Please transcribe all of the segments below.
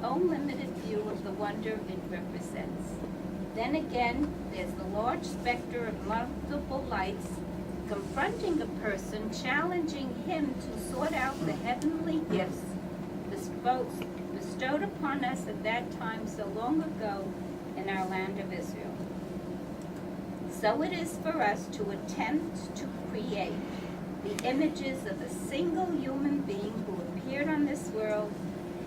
own limited view of the wonder it represents. Then again, there's the large specter of multiple lights confronting a person, challenging him to sort out the heavenly gifts bestowed upon us at that time so long ago in our land of Israel. So it is for us to attempt to create the images of a single human being who appeared on this world,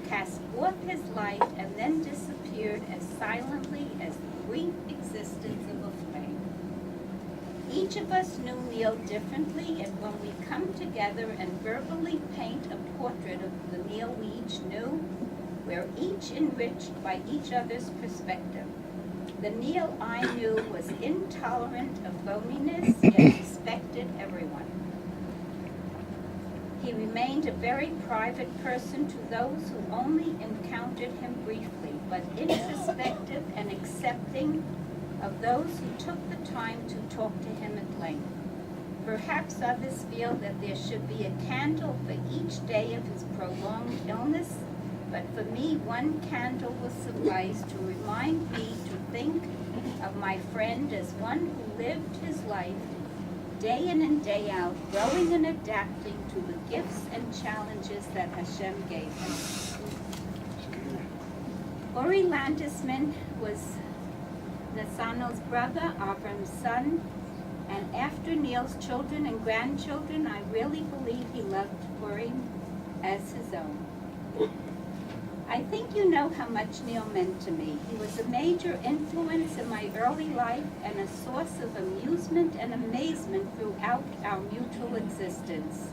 cast forth his light, and then disappeared as silently as the brief existence of a flame. Each of us knew Neil differently, and when we come together and verbally paint a portrait of the Neil we each knew, we're each enriched by each other's perspective. The Neil I knew was intolerant of loneliness, yet respected everyone. He remained a very private person to those who only encountered him briefly, but introspective and accepting of those who took the time to talk to him at length. Perhaps others feel that there should be a candle for each day of his prolonged illness, but for me, one candle will suffice to remind me to think of my friend as one who lived his life day in and day out, growing and adapting to the gifts and challenges that Hashem gave him. Uri Landesman was Nathaniel's brother, Avram's son, and after Neil's children and grandchildren, I really believe he loved Uri as his own. I think you know how much Neil meant to me. He was a major influence in my early life and a source of amusement and amazement throughout our mutual existence.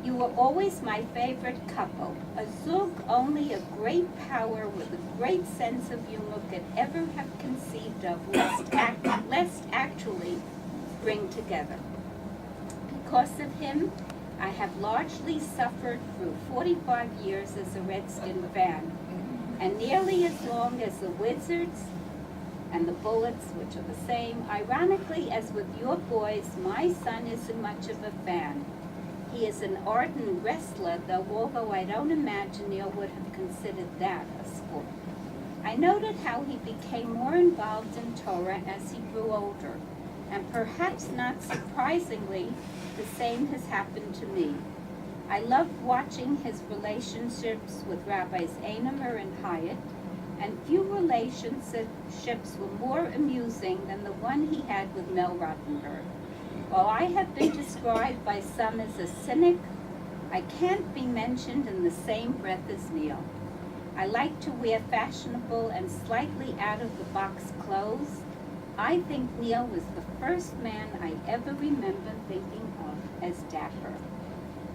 You were always my favorite couple, a zug only a great power with a great sense of humor could ever have conceived of, lest actually bring together. Because of him, I have largely suffered through 45 years as a Redskin fan, and nearly as long as the Wizards and the Bullets, which are the same. Ironically, as with your boys, my son isn't much of a fan. He is an ardent wrestler, although I don't imagine Neil would have considered that a sport. I noted how he became more involved in Torah as he grew older, and perhaps not surprisingly, the same has happened to me. I loved watching his relationships with Rabbis Einemer and Hyatt, and few relationships were more amusing than the one he had with Mel Rottenberg. While I have been described by some as a cynic, I can't be mentioned in the same breath as Neil. I like to wear fashionable and slightly out-of-the-box clothes. I think Neil was the first man I ever remember thinking of as dapper.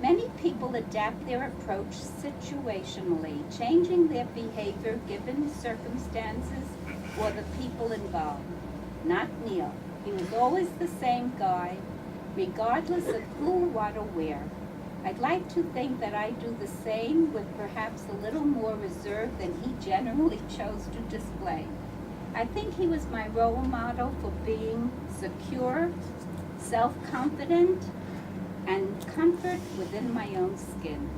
Many people adapt their approach situationally, changing their behavior given circumstances or the people involved. Not Neil. He was always the same guy, regardless of who, what, or where. I'd like to think that I do the same with perhaps a little more reserve than he generally chose to display. I think he was my role model for being secure, self-confident, and comfort within my own skin.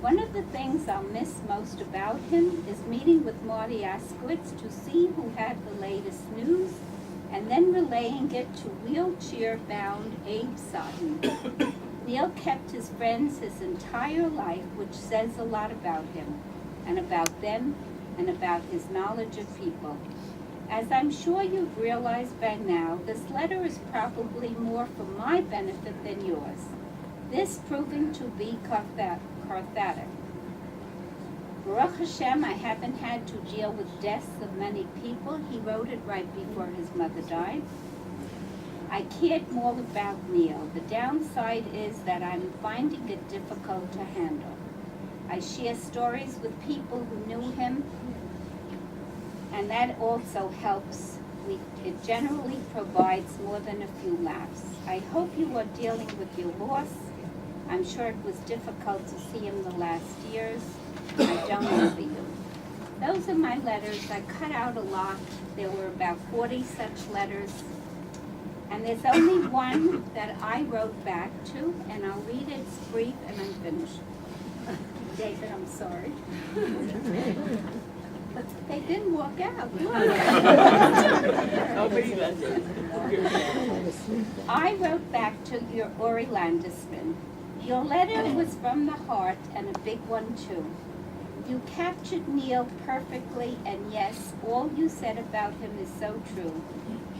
One of the things I'll miss most about him is meeting with Marty Askowitz to see who had the latest news, and then relaying it to wheelchair-bound Abe Sutton. Neil kept his friends his entire life, which says a lot about him, and about them, and about his knowledge of people. As I'm sure you've realized by now, this letter is probably more for my benefit than yours, this proving to be cathartic. Baruch Hashem, I haven't had to deal with deaths of many people. He wrote it right before his mother died. I cared more about Neil. The downside is that I'm finding it difficult to handle. I share stories with people who knew him, and that also helps. It generally provides more than a few laughs. I hope you are dealing with your loss. I'm sure it was difficult to see him the last years. I don't envy you. Those are my letters. I cut out a lot. There were about 40 such letters. And there's only one that I wrote back to, and I'll read it. It's brief, and I'm finished. David, I'm sorry. But they didn't walk out. I wrote back to your Ori Landisman. Your letter was from the heart and a big one too. You captured Neil perfectly, and yes, all you said about him is so true.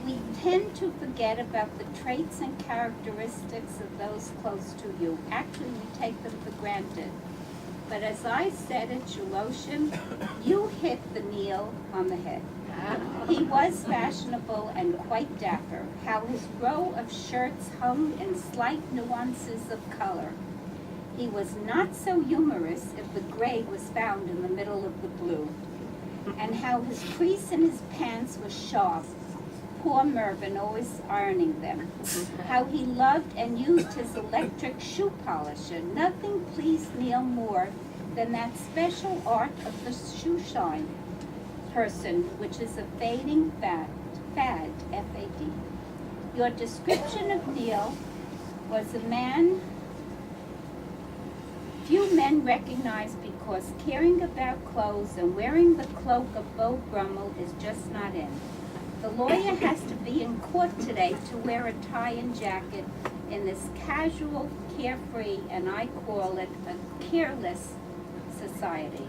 We tend to forget about the traits and characteristics of those close to you. Actually, we take them for granted. But as I said at Shaloshim, you hit the Neil on the head. He was fashionable and quite dapper. How his row of shirts hung in slight nuances of color. He was not so humorous if the gray was found in the middle of the blue. And how his crease in his pants was sharp. Poor Mervyn always ironing them. How he loved and used his electric shoe polisher. Nothing pleased Neil more than that special art of the shoe shine person, which is a fading fad, F-A-D. Your description of Neil was a man few men recognize because caring about clothes and wearing the cloak of Beau Brummel is just not in. The lawyer has to be in court today to wear a tie and jacket in this casual, carefree, and I call it a careless society.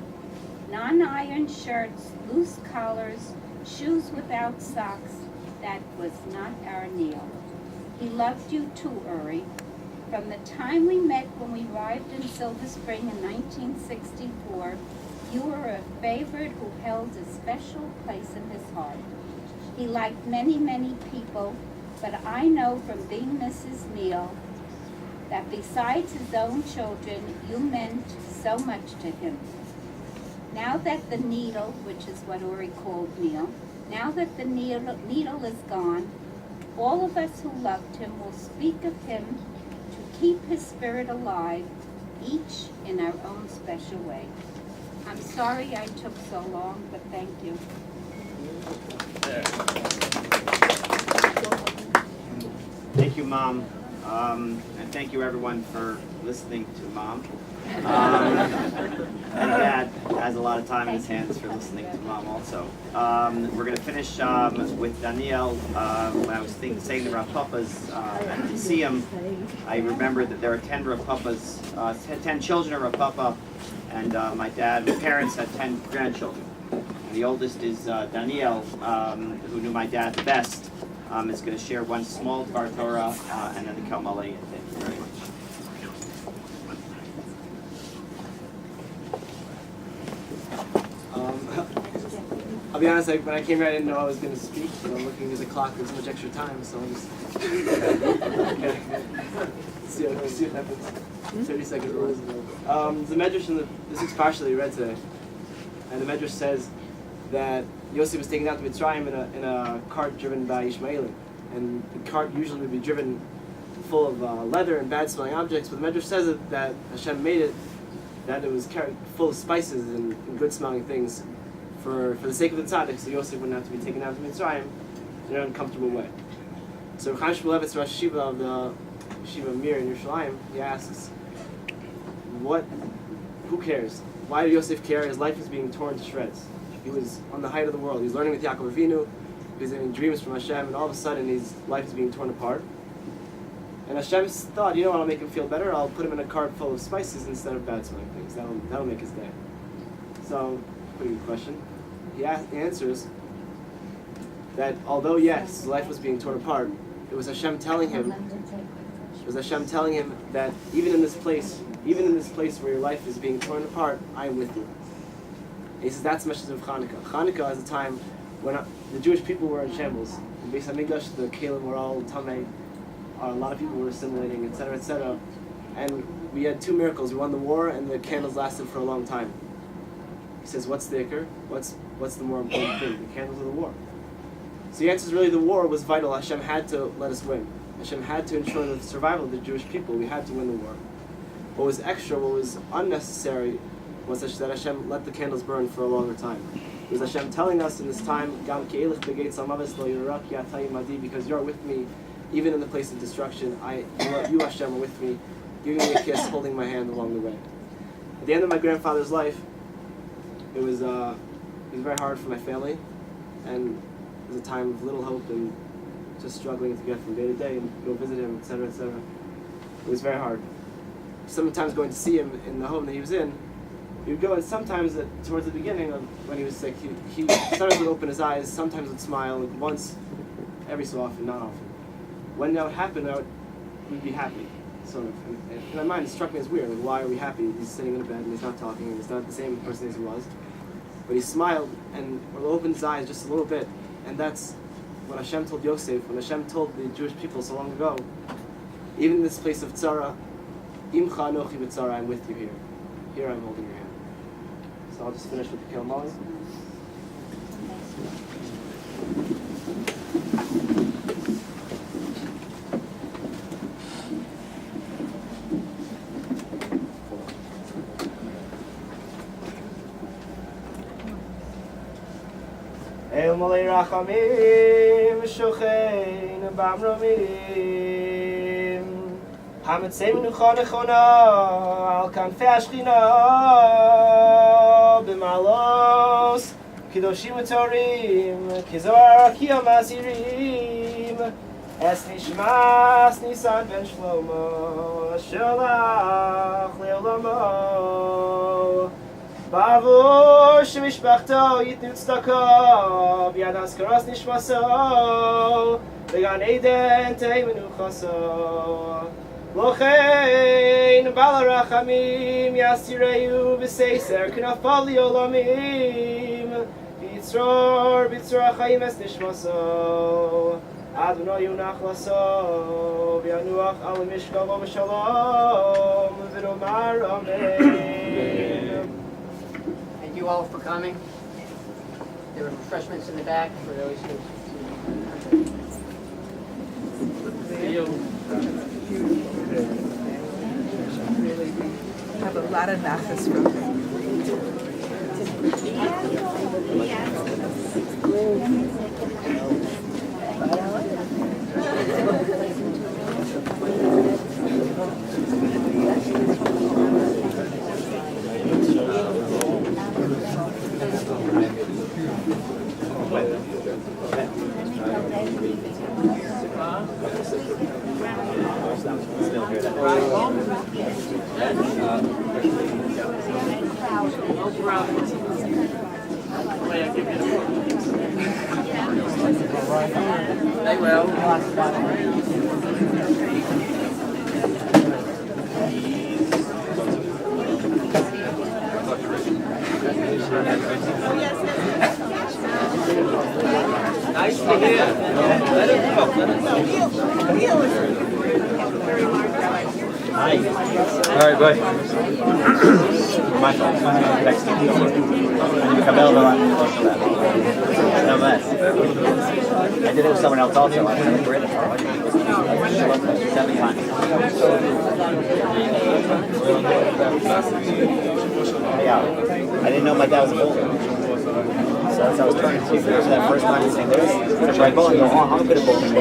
Non-iron shirts, loose collars, shoes without socks. That was not our Neil. He loved you too, Uri. From the time we met when we arrived in Silver Spring in 1964, you were a favorite who held a special place in his heart. He liked many, many people, but I know from being Mrs. Neil that besides his own children, you meant so much to him. Now that the needle, which is what Uri called Neil, now that the needle is gone, all of us who loved him will speak of him to keep his spirit alive, each in our own special way. I'm sorry I took so long, but thank you. Thank you, Mom. And thank you, everyone, for listening to Mom. And Dad has a lot of time in his hands for listening to Mom also. We're going to finish with Daniel. When I was saying the Rav Papas, and to see him, I remember that there are 10 Rav Papas, 10 children of Rav Papa, and my parents had 10 grandchildren. And the oldest is Daniel, who knew my dad the best. Is going to share one small Dvar Torah and then the Kalmalei. Thank you very much. I'll be honest, when I came here I didn't know I was going to speak. I'm looking at the clock, there's much extra time, so I'll just see what happens. 30 second rules. The Medrash in this is partially read today. And the Medrash says that Yosef was taken down to Mitzrayim in a cart driven by Ishmaelim. And the cart usually would be driven full of leather and bad smelling objects, but the Medrash says that Hashem made it, that it was carried full of spices and good smelling things for the sake of the tzaddik, so Yosef wouldn't have to be taken down to Mitzrayim in an uncomfortable way. So Chaim Shmulevitz, Rosh Yeshiva of the Yeshiva Mir in Yerushalayim, he asks, who cares? Why did Yosef care? His life was being torn to shreds. He was on the height of the world. He was learning with Yaakov Avinu. He was getting dreams from Hashem, and all of a sudden his life is being torn apart. And Hashem thought, you know what, I'll make him feel better. I'll put him in a cart full of spices instead of bad smelling things. That'll make his day. So, pretty good question. He answers that although yes, his life was being torn apart, it was Hashem telling him that even in this place where your life is being torn apart, I am with you. And he says that's the message of Hanukkah. Hanukkah is a time when the Jewish people were in shambles. In Beis Hamikdash, the Kalim were all tamei. A lot of people were assimilating, etc., etc. And we had two miracles. We won the war, and the candles lasted for a long time. He says, what's the ikr? What's the more important thing? The candles or the war? So the answer is really the war was vital. Hashem had to let us win. Hashem had to ensure the survival of the Jewish people. We had to win the war. What was extra, what was unnecessary, was that Hashem let the candles burn for a longer time. It was Hashem telling us in this time, because you're with me, even in the place of destruction. You, Hashem, are with me, giving me a kiss, holding my hand along the way. the end of my grandfather's life, it was very hard for my family, and it was a time of little hope and just struggling to get from day to day and go visit him, etc., etc. It was very hard. Sometimes going to see him in the home that he was in, he would go, and sometimes towards the beginning of when he was sick, he sometimes would open his eyes, sometimes would smile, like once every so often, not often. When that would happen, we'd be happy, sort of. And in my mind, it struck me as weird. Like, why are we happy? He's sitting in a bed and he's not talking, and he's not the same person as he was. But he smiled and opened his eyes just a little bit, and that's what Hashem told Yosef, when Hashem told the Jewish people so long ago, even in this place of tzara, Imcha anochi b'tzara, I'm with you here. Here I'm holding your hand. So I'll just finish with the Kilmali. El Malei Rachamim Shochein Bamromim Hamitzei Menucha Nechona Al Kanfei Ashchina B'Malos Kedoshim U'Torim Kizor Akiyam Azirim Es Nishmas Nisan Ben Shlomo Shalach Le'olamo Bavur shemishpachto yitnu tzedaka b'yad haskaras nishmaso v'gan eden tei menuchaso lochein bal harachamim yasireu v'seiser knafal li'olamim b'yitzror hachayim es nishmaso Adonai yunach laso v'yanuach al mishkavo v'shalom v'nomar amen. Thank you all for coming. There are refreshments in the back for those who. Really, we have a lot of nachas from him. They will. Nice to hear. Let it go. Hi. All right, bye. Michael, texting. Kabel, no less. I did it with someone else also. I had a career for 7 times. Yeah, I didn't know my dad was a bowler. So as I was turning 2 years that first time in St. Louis, I tried bowling. I'm a good at bowling.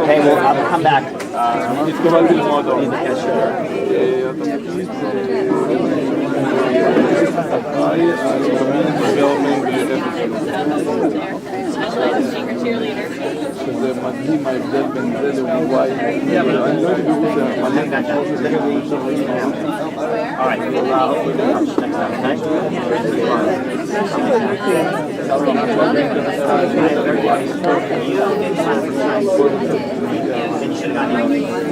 Okay, well, I'll come back. שזה מדהים ההבדל בין זה לאורוגוואי. אני לא יודע All right, we'll hopefully we'll next time, okay? You did